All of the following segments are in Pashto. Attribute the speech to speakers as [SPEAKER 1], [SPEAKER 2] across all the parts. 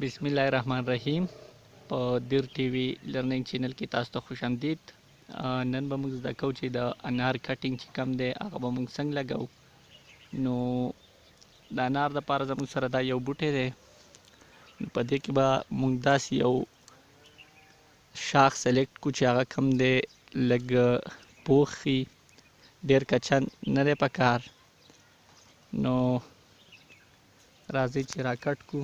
[SPEAKER 1] बिस्मिल्लाहिर्रहमानिर्रहीम په دیر ټي وي لرنینګ چینل کې تاسو ته خوش آمدید. نن به موږ زده کوو چې د انار کټینګ چې کم دی هغه به موږ څنګه لګو. نو د انار دپاره زموږ سره دا یو بوټی دی، نو په دې کې به موږ داسې یو شاخ سلیکټ کړو چې هغه کم دی لږ پوخ وي، ډېر کچن نه دی پکار. نو راځئ چې راکټ کړو.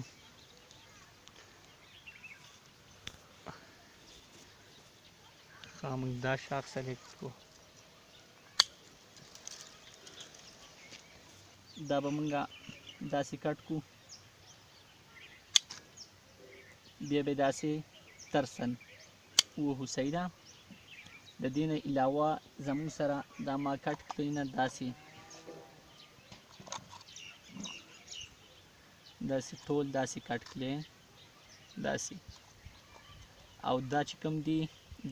[SPEAKER 1] موږ دا شاخ سلیکټ کړو، دا به موږ داسې کټ کړو، بیا به داسې ترسن ووهو. صحیح ده. د دې نه علاوه زموږ سره دا ما کټ کړی نه داسې ټول داسې کټ کړی داسې. او دا چې کوم دی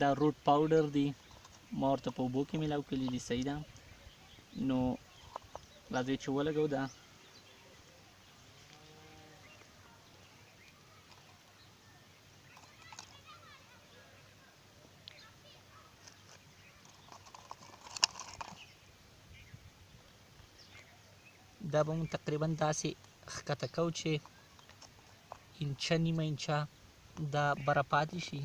[SPEAKER 1] دا روټ پاوډر دی، ما ورته په اوبو کې میلاو کړي دي. صحیح ده. نو راځئ چې ولګو دا. دا به مونږ تقریبا داسې ښکته کوو چې انچه نیمه انچه دا بره پاتې شي.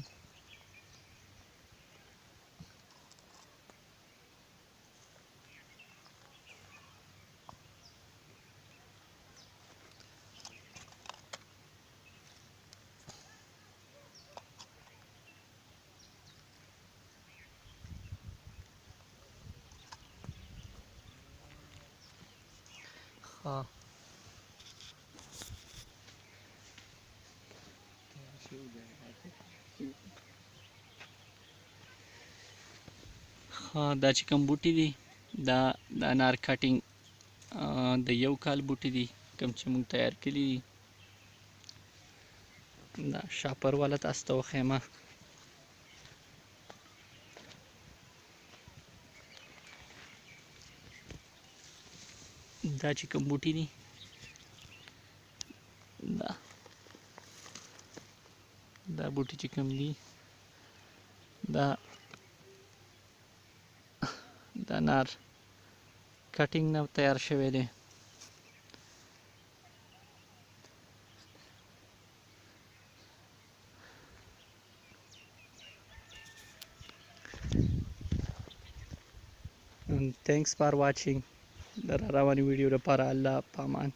[SPEAKER 1] دا چې کوم بوټي دي دا د انار کټینګ د یو کال بوټي دي کوم چې موږ تیار کړي دي. دا شاپر والا تاسو ته وښیمه. دا چې کوم بوټي دي دا بوټي چې کوم دي دا د انار کټینګ نه تیار شوی دی. Thanks for watching. د روانې ویډیو لپاره الله پامان.